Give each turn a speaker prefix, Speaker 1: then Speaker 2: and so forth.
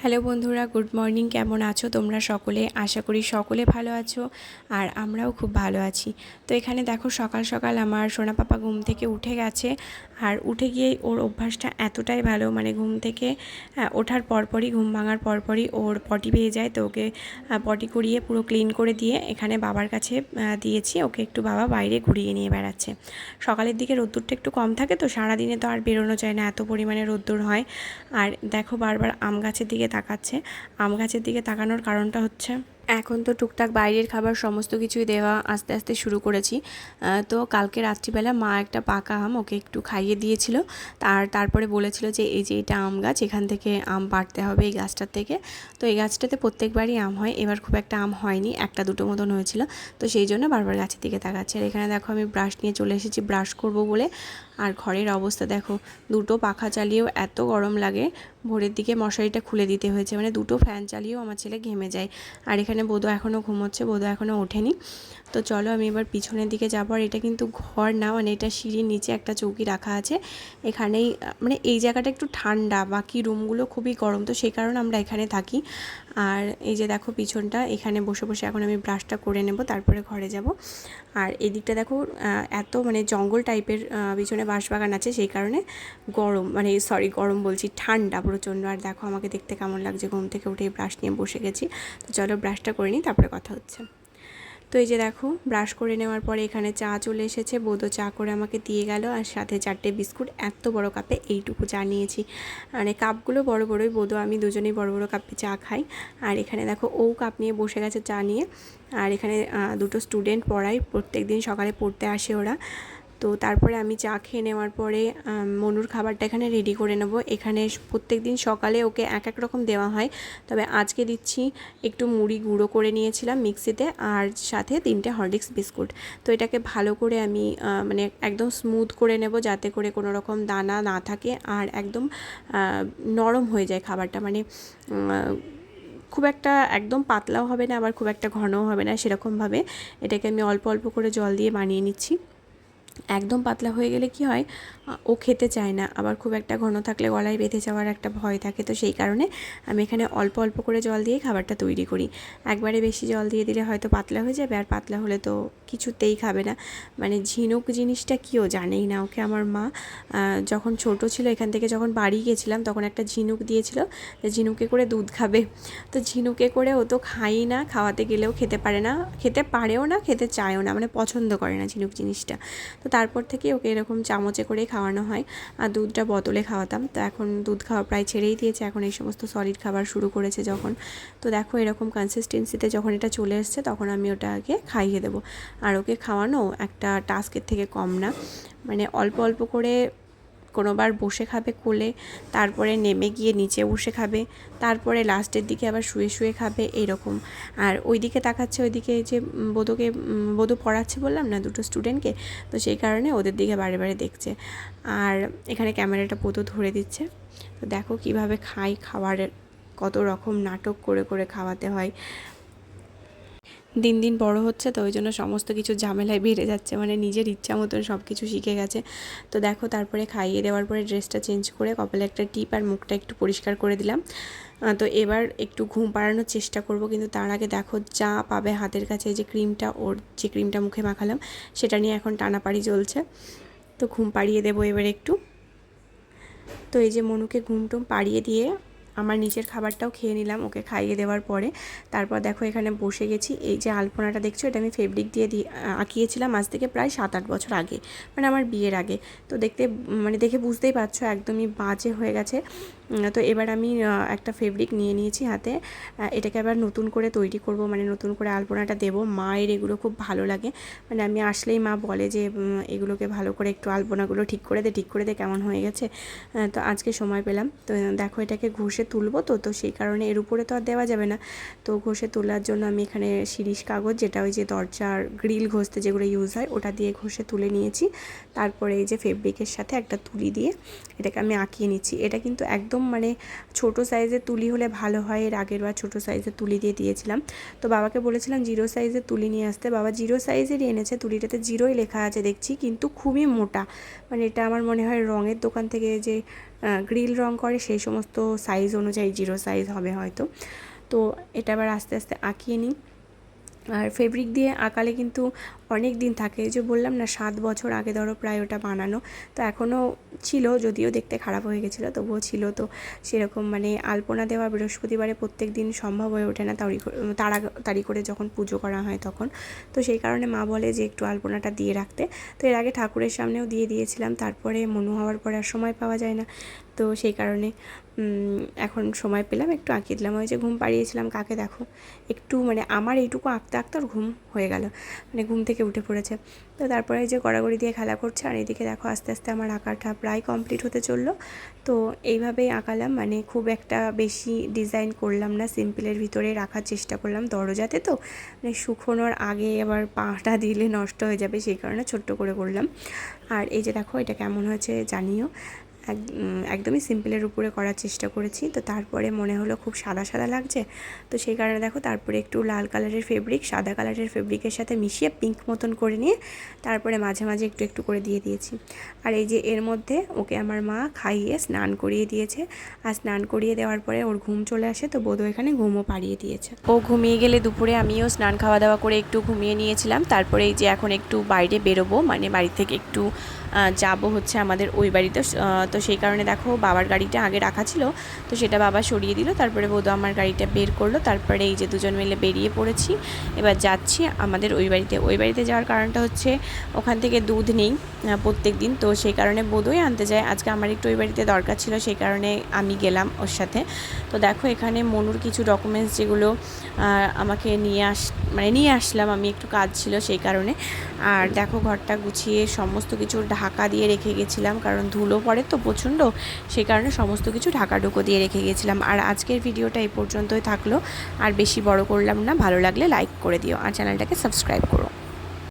Speaker 1: Hello বন্ধুরা, good morning. কেমন আছো তোমরা সকলে? আশা করি সকলে ভালো আছো, আর আমরাও খুব ভালো আছি। তো এখানে দেখো সকাল সকাল আমার সোনা পাপা ঘুম থেকে উঠে গেছে। আর উঠে গিয়ে ওর অভ্যাসটা এতটাই ভালো, মানে ঘুম থেকে ওঠার পরপরই, ঘুম ভাঙার পরপরই ওর পটি পেয়ে যায়। তো ওকে পটি করিয়ে পুরো ক্লিন করে দিয়ে এখানে বাবার কাছে দিয়েছি। ওকে একটু বাবা বাইরে ঘুরিয়ে নিয়ে বেড়াচ্ছে। সকালের দিকে রোদ্দুরটা একটু কম থাকে, তো সারাদিনে তো আর বেরোনো যায় না, এত পরিমাণে রোদ্দুর হয়। আর দেখো বারবার আম গাছের দিকে তাকাচ্ছে। আম গাছের দিকে তাকানোর কারণটা হচ্ছে এখন তো টুকটাক বাইরের খাবার সমস্ত কিছুই দেওয়া আস্তে আস্তে শুরু করেছি। তো কালকে রাত্রিবেলা মা একটা পাকা আম ওকে একটু খাইয়ে দিয়েছিল। তারপরে বলেছিল যে এই যে এটা আম গাছ, এখান থেকে আম পাড়তে হবে এই গাছটার থেকে। তো এই গাছটাতে প্রত্যেকবারই আম হয়, এবার খুব একটা আম হয়নি, একটা দুটো মতন হয়েছিল। তো সেই জন্য বারবার গাছের দিকে তাকাচ্ছে। আর এখানে দেখো আমি ব্রাশ নিয়ে চলে এসেছি ব্রাশ করব বলে। আর ঘরের অবস্থা দেখো, দুটো পাখা চালিয়েও এত গরম লাগে। ভোরের দিকে মশারিটা খুলে দিতে হয়েছে, মানে দুটো ফ্যান চালিয়েও আমার ছেলে ঘেমে যায়। আর এখানে বোধ এখনও ঘুমোচ্ছে, বোধ এখনও ওঠেনি। তো চলো আমি এবার পিছনের দিকে যাবো। আর এটা কিন্তু ঘর না, মানে এটা সিঁড়ির নিচে একটা চৌকি রাখা আছে। এখানেই মানে এই জায়গাটা একটু ঠান্ডা, বাকি রুমগুলো খুবই গরম, তো সেই কারণে আমরা এখানে থাকি। আর এই যে দেখো পিছনটা, এখানে বসে বসে এখন আমি ব্রাশটা করে নেব, তারপরে ঘরে যাব। আর এদিকটা দেখো এত মানে জঙ্গল টাইপের পিছনে বাঁশবাগান আছে, সেই কারণে গরম, মানে গরম বলছি, ঠান্ডা প্রচণ্ড। আর দেখো আমাকে দেখতে কেমন লাগছে, ঘুম থেকে উঠে ব্রাশ নিয়ে বসে গেছি। তো চলো ব্রাশটা করে নিই, তারপরে কথা হচ্ছে। তো এই যে দেখো ব্রাশ করে নেওয়ার পরে এখানে চা চলে এসেছে, বোধও চা করে আমাকে দিয়ে গেল, আর সাথে 4টে বিস্কুট। এত বড় কাপে এইটুকু চা নিয়েছি, মানে কাপগুলো বড় বড়ই, বোধও আমি দুজনেই বড় বড় কাপে চা খাই। আর এখানে দেখো ও কাপ নিয়ে বসে গেছে চা নিয়ে। আর এখানে দুটো স্টুডেন্ট পড়াই, প্রত্যেক দিন সকালে পড়তে আসে ওরা। তো তারপরে আমি চা খেয়ে নেওয়ার পরে মনুর খাবারটা এখানে রেডি করে নেব। এখানে প্রত্যেক দিন সকালে ওকে এক এক রকম দেওয়া হয়, তবে আজকে দিচ্ছি একটু মুড়ি গুঁড়ো করে নিয়েছিলাম মিক্সিতে, আর সাথে 3টে হরলিক্স বিস্কুট। তো এটাকে ভালো করে আমি মানে একদম স্মুথ করে নেব, যাতে করে কোনো রকম দানা না থাকে, আর একদম নরম হয়ে যায় খাবারটা, মানে খুব একটা একদম পাতলাও হবে না, আবার খুব একটা ঘনও হবে না, সেরকমভাবে এটাকে আমি অল্প অল্প করে জল দিয়ে বানিয়ে নিচ্ছি। একদম পাতলা হয়ে গেলে কি হয়, ও খেতে চায় না, আবার খুব একটা ঘন থাকলে গলায় বেঁধে যাওয়ার একটা ভয় থাকে। তো সেই কারণে আমি এখানে অল্প অল্প করে জল দিয়ে খাবারটা তৈরি করি। একবারে বেশি জল দিয়ে দিলে হয়তো পাতলা হয়ে যাবে, আর পাতলা হলে তো কিছুতেই খাবে না। মানে ঝিনুক জিনিসটা কী ও জানেই না। ওকে আমার মা যখন ছোট ছিল, এখান থেকে যখন বাড়ি গেছিলাম, তখন একটা ঝিনুক দিয়েছিল যে ঝিনুকে করে দুধ খাবে। তো ঝিনুকে করে ও তো খাই না, খাওয়াতে গেলেও খেতে পারে না, খেতে পারেও না, খেতে চায়ও না, মানে পছন্দ করে না ঝিনুক জিনিসটা। তো তারপর থেকে ওকে এরকম চামচে করেই খাওয়ানো হয়, আর দুধটা বোতলে খাওয়াতাম। তো এখন দুধ খাওয়া প্রায় ছেড়েই দিয়েছে, এখন এই সমস্ত সলিড খাবার শুরু করেছে যখন। তো দেখো এরকম কনসিস্টেন্সিতে যখন এটা চলে এসছে, তখন আমি ওটাকে খাইয়ে দেবো। আর ওকে খাওয়ানো একটা টাস্কের থেকে কম না, মানে অল্প অল্প করে কোনোবার বসে খাবে কোলে, তারপরে নেমে গিয়ে নিচে বসে খাবে, তারপরে লাস্টের দিকে আবার শুয়ে শুয়ে খাবে, এইরকম। আর ওই দিকে তাকাচ্ছে, ওইদিকে যে বোধও পড়াচ্ছে বললাম না, দুটো স্টুডেন্টকে, তো সেই কারণে ওদের দিকে বারে বারে দেখছে। আর এখানে ক্যামেরাটা বোধও ধরে দিচ্ছে। তো দেখো কীভাবে খাই, খাবারের কত রকম নাটক করে করে খাওয়াতে হয়। দিন দিন বড় হচ্ছে, তো ওই জন্য সমস্ত কিছু ঝামেলায় বেড়ে যাচ্ছে, মানে নিজের ইচ্ছা মতন সব কিছু শিখে গেছে। তো দেখো তারপরে খাইয়ে দেওয়ার পরে ড্রেসটা চেঞ্জ করে কপালে একটা টিপ আর মুখটা একটু পরিষ্কার করে দিলাম। তো এবার একটু ঘুম পাড়ানোর চেষ্টা করব, কিন্তু তার আগে দেখো যা পাবে হাতের কাছে, এই যে ক্রিমটা, ওর যে ক্রিমটা মুখে মাখালাম, সেটা নিয়ে এখন টানাপাড়ি চলছে। তো ঘুম পাড়িয়ে দেবো এবার একটু। তো এই যে মনুকে ঘুমটুম পাড়িয়ে দিয়ে আমার নিচের খাবারটাও খেয়ে নিলাম ওকে খাইয়ে দেওয়ার পরে। তারপর দেখো এখানে বসে গেছি। এই যে আলপনাটা দেখছো, এটা আমি ফেব্রিক দিয়ে আঁকিয়েছিলাম আজ থেকে প্রায় 7-8 বছর আগে, মানে আমার বিয়ের আগে। তো দেখে বুঝতেই পারছো একদমই বাজে হয়ে গেছে। তো এবার আমি একটা ফেব্রিক নিয়ে নিয়েছি হাতে, এটাকে আবার নতুন করে তৈরি করব, মানে নতুন করে আলপনাটা দেবো। মায়ের এগুলো খুব ভালো লাগে, মানে আমি আসলেই মা বলে যে এগুলোকে ভালো করে একটু আলপনাগুলো ঠিক করে দে কেমন হয়ে গেছে। তো আজকে সময় পেলাম। তো দেখো এটাকে ঘষে তুলবো, তো সেই কারণে এর উপরে তো আর দেওয়া যাবে না। তো ঘষে তোলার জন্য আমি এখানে শিরিষ কাগজ, যেটা ওই যে দরজার গ্রিল ঘষতে যেগুলো ইউজ হয়, ওটা দিয়ে ঘষে তুলে নিয়েছি। তারপরে এই যে ফেব্রিকের সাথে একটা তুলি দিয়ে এটাকে আমি আঁকিয়ে নিচ্ছি। এটা কিন্তু একদম মানে ছোটো সাইজের তুলি হলে ভালো হয়, এর আগের বার ছোটো সাইজের তুলি দিয়ে দিয়েছিলাম। তো বাবাকে বলেছিলাম 0 সাইজের তুলি নিয়ে আসতে, বাবা 0 সাইজেরই এনেছে। তুলিটাতে 0ই লেখা আছে দেখছি, কিন্তু খুবই মোটা। মানে এটা আমার মনে হয় রঙের দোকান থেকে যে গ্রিল রং করে সেই সমস্ত সাইজ অনুযায়ী 0 সাইজ হবে হয়তো। তো এটা আবার আস্তে আস্তে আঁকিয়ে নিই। আর ফেব্রিক দিয়ে আঁকালে কিন্তু অনেক দিন থাকে, যে বললাম না 7 বছর আগে ধরো প্রায় ওটা বানানো, তো এখনও ছিল, যদিও দেখতে খারাপ হয়ে গেছিলো তবুও ছিল। তো সেরকম মানে আলপনা দেওয়া বৃহস্পতিবারে প্রত্যেক দিন সম্ভব হয়ে ওঠে না, তাড়াতাড়ি করে যখন পুজো করা হয় তখন। তো সেই কারণে মা বলে যে একটু আলপনাটা দিয়ে রাখতে। তো এর আগে ঠাকুরের সামনেও দিয়ে দিয়েছিলাম, তারপরে মনু হওয়ার পরে আর সময় পাওয়া যায় না, তো সেই কারণে এখন সময় পেলাম একটু আঁকিয়ে দিলাম। ওই যে ঘুম পাড়িয়েছিলাম কাকে দেখো, একটু মানে আমার এইটুকু আঁকতে আঁকতে ওর ঘুম হয়ে গেল, মানে ঘুম থেকে উঠে পড়েছে। তো তারপরে এই যে গড়াগড়ি দিয়ে খেলা করছে, আর এদিকে দেখো আস্তে আস্তে আমার আঁকাটা প্রায় কমপ্লিট হতে চললো। তো এইভাবেই আঁকালাম, মানে খুব একটা বেশি ডিজাইন করলাম না, সিম্পলের ভিতরে রাখার চেষ্টা করলাম। দরজাতে তো মানে শুকোনোর আগে আবার পাটা দিলে নষ্ট হয়ে যাবে, সেই কারণে ছোট্ট করে করলাম। আর এই যে দেখো এটা কেমন হয়েছে জানিও। একদমই সিম্পলের উপরে করার চেষ্টা করেছি। তো তারপরে মনে হলো খুব সাদা সাদা লাগছে, তো সেই কারণে দেখো তারপরে একটু লাল কালারের ফেব্রিক সাদা কালারের ফেব্রিকের সাথে মিশিয়ে পিঙ্ক মতন করে নিয়ে তারপরে মাঝে মাঝে একটু একটু করে দিয়ে দিয়েছি। আর এই যে এর মধ্যে ওকে আমার মা খাইয়ে স্নান করিয়ে দিয়েছে, আর স্নান করিয়ে দেওয়ার পরে ওর ঘুম চলে আসে, তো বোধ এখানে ঘুমও পাড়িয়ে দিয়েছে। ও ঘুমিয়ে গেলে দুপুরে আমিও স্নান খাওয়া দাওয়া করে একটু ঘুমিয়ে নিয়েছিলাম। তারপরে এই যে এখন একটু বাইরে বেরোবো, মানে বাড়ি থেকে একটু যাব হচ্ছে আমাদের ওই বাড়িতে। তো সেই কারণে দেখো বাবার গাড়িটা আগে রাখা ছিল, তো সেটা বাবা সরিয়ে দিল, তারপরে বোধ আমার গাড়িটা বের করলো। তারপরে এই যে দুজন মিলে বেরিয়ে পড়েছি, এবার যাচ্ছি আমাদের ওই বাড়িতে। ওই বাড়িতে যাওয়ার কারণটা হচ্ছে ওখান থেকে দুধ নেই প্রত্যেক দিন, তো সেই কারণে বোধই আনতে যায়। আজকে আমার একটু ওই বাড়িতে দরকার ছিল, সেই কারণে আমি গেলাম ওর সাথে। তো দেখো এখানে মনুর কিছু ডকুমেন্টস যেগুলো আমাকে নিয়ে আসলাম আমি, একটু কাজ ছিল সেই কারণে। আর দেখো ঘরটা গুছিয়ে সমস্ত কিছু ঢাকা দিয়ে রেখে গেছিলাম, কারণ ধুলো পড়ে তো প্রচণ্ড, সেই কারণে সমস্ত কিছু ঢাকা ডুকো দিয়ে রেখে গেছিলাম। আর আজকের ভিডিওটা এই পর্যন্তই থাকলো, আর বেশি বড় করলাম না। ভালো লাগলে লাইক করে দিও আর চ্যানেলটাকে সাবস্ক্রাইব করো।